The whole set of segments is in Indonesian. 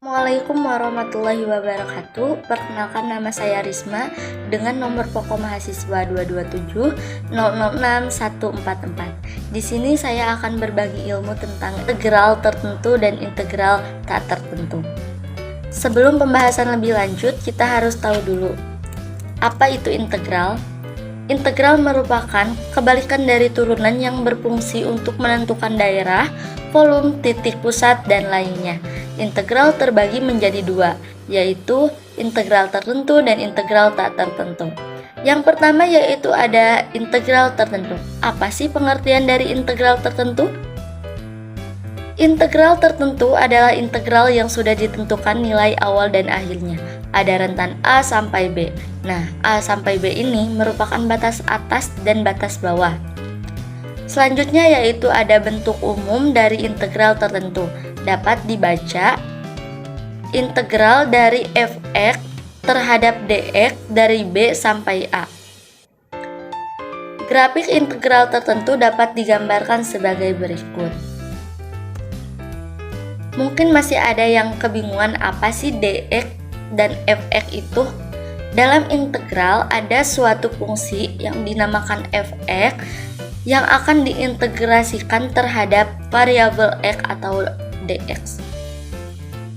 Assalamualaikum warahmatullahi wabarakatuh. Perkenalkan, nama saya Risma dengan nomor pokok mahasiswa 227006144. Di sini saya akan berbagi ilmu tentang integral tertentu dan integral tak tertentu. Sebelum pembahasan lebih lanjut, kita harus tahu dulu apa itu integral. Integral merupakan kebalikan dari turunan yang berfungsi untuk menentukan daerah, volume, titik pusat, dan lainnya. Integral terbagi menjadi dua, yaitu integral tertentu dan integral tak tertentu. Yang pertama yaitu ada integral tertentu. Apa sih pengertian dari integral tertentu? Integral tertentu adalah integral yang sudah ditentukan nilai awal dan akhirnya. Ada rentan A sampai B. Nah, A sampai B ini merupakan batas atas dan batas bawah. Selanjutnya yaitu ada bentuk umum dari integral tertentu. Dapat dibaca integral dari fx terhadap dx dari B sampai A. Grafik integral tertentu dapat digambarkan sebagai berikut. Mungkin masih ada yang kebingungan apa sih dx dan fx itu. Dalam integral ada suatu fungsi yang dinamakan fx yang akan diintegrasikan terhadap variabel x atau dx.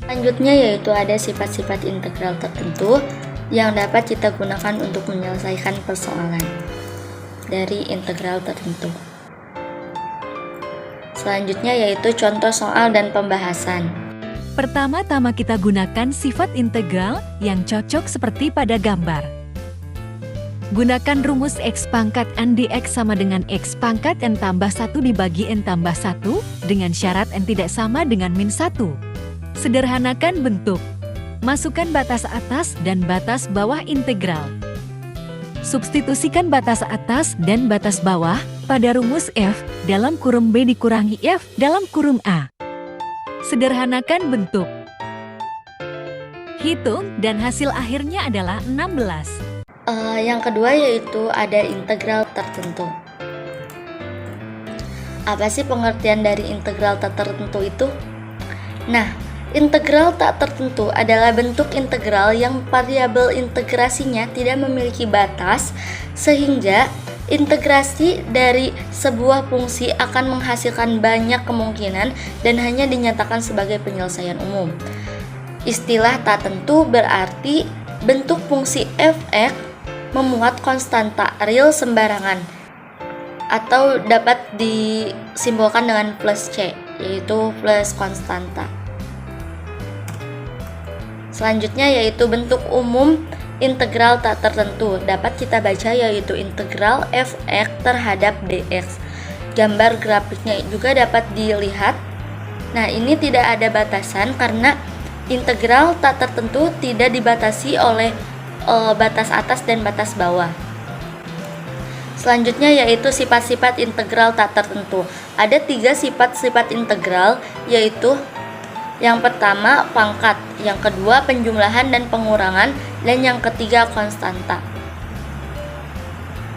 Selanjutnya yaitu ada sifat-sifat integral tertentu yang dapat kita gunakan untuk menyelesaikan persoalan dari integral tertentu. Selanjutnya yaitu contoh soal dan pembahasan. Pertama-tama kita gunakan sifat integral yang cocok seperti pada gambar. Gunakan rumus x pangkat n dx sama dengan x pangkat n tambah 1 dibagi n tambah 1 dengan syarat n tidak sama dengan min 1. Sederhanakan bentuk. Masukkan batas atas dan batas bawah integral. Substitusikan batas atas dan batas bawah pada rumus f dalam kurung b dikurangi f dalam kurung a. Sederhanakan bentuk. Hitung dan hasil akhirnya adalah 16. Yang kedua yaitu ada integral tertentu. Apa sih pengertian dari integral tak tertentu itu? Nah, integral tak tertentu adalah bentuk integral yang variabel integrasinya tidak memiliki batas, sehingga integrasi dari sebuah fungsi akan menghasilkan banyak kemungkinan dan hanya dinyatakan sebagai penyelesaian umum. Istilah tak tentu berarti bentuk fungsi fx memuat konstanta real sembarangan atau dapat disimbolkan dengan plus C, yaitu plus konstanta. Selanjutnya yaitu bentuk umum integral tak tertentu, dapat kita baca yaitu integral fx terhadap dx. Gambar grafiknya juga dapat dilihat. Nah, ini tidak ada batasan karena integral tak tertentu tidak dibatasi oleh batas atas dan batas bawah. Selanjutnya yaitu sifat-sifat integral tak tertentu. Ada 3 sifat-sifat integral, yaitu yang pertama pangkat, yang kedua penjumlahan dan pengurangan, dan yang ketiga konstanta.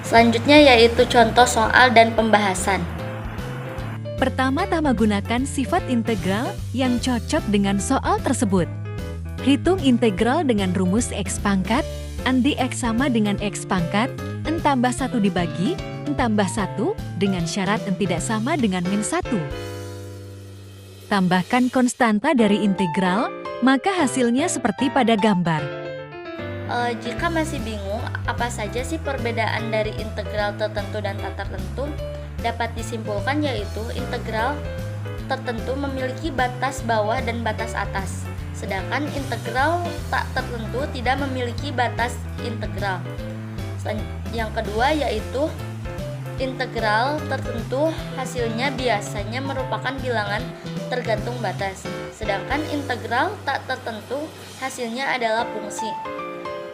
Selanjutnya yaitu contoh soal dan pembahasan. Pertama-tama gunakan sifat integral yang cocok dengan soal tersebut. Hitung integral dengan rumus x pangkat, n dx sama dengan x pangkat, n tambah 1 dibagi, n tambah 1 dengan syarat n tidak sama dengan min 1. Tambahkan konstanta dari integral, maka hasilnya seperti pada gambar. Jika masih bingung apa saja sih perbedaan dari integral tertentu dan tak tertentu, dapat disimpulkan yaitu integral tertentu memiliki batas bawah dan batas atas, sedangkan integral tak tertentu tidak memiliki batas integral. Yang kedua yaitu integral tertentu hasilnya biasanya merupakan bilangan tergantung batas, sedangkan integral tak tertentu hasilnya adalah fungsi.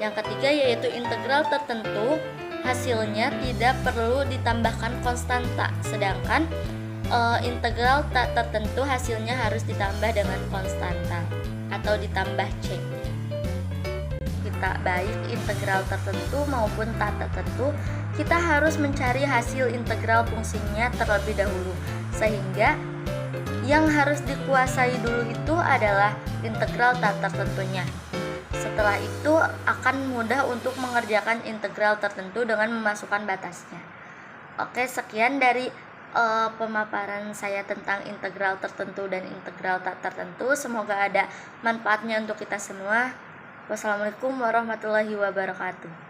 Yang ketiga yaitu integral tertentu hasilnya tidak perlu ditambahkan konstanta, sedangkan integral tak tertentu hasilnya harus ditambah dengan konstanta atau ditambah C. Kita baik integral tertentu maupun tak tertentu, kita harus mencari hasil integral fungsinya terlebih dahulu, sehingga Yang harus dikuasai dulu itu adalah integral tak tertentunya. Setelah itu akan mudah untuk mengerjakan integral tertentu dengan memasukkan batasnya. Oke, sekian dari pemaparan saya tentang integral tertentu dan integral tak tertentu. Semoga ada manfaatnya untuk kita semua. Wassalamualaikum warahmatullahi wabarakatuh.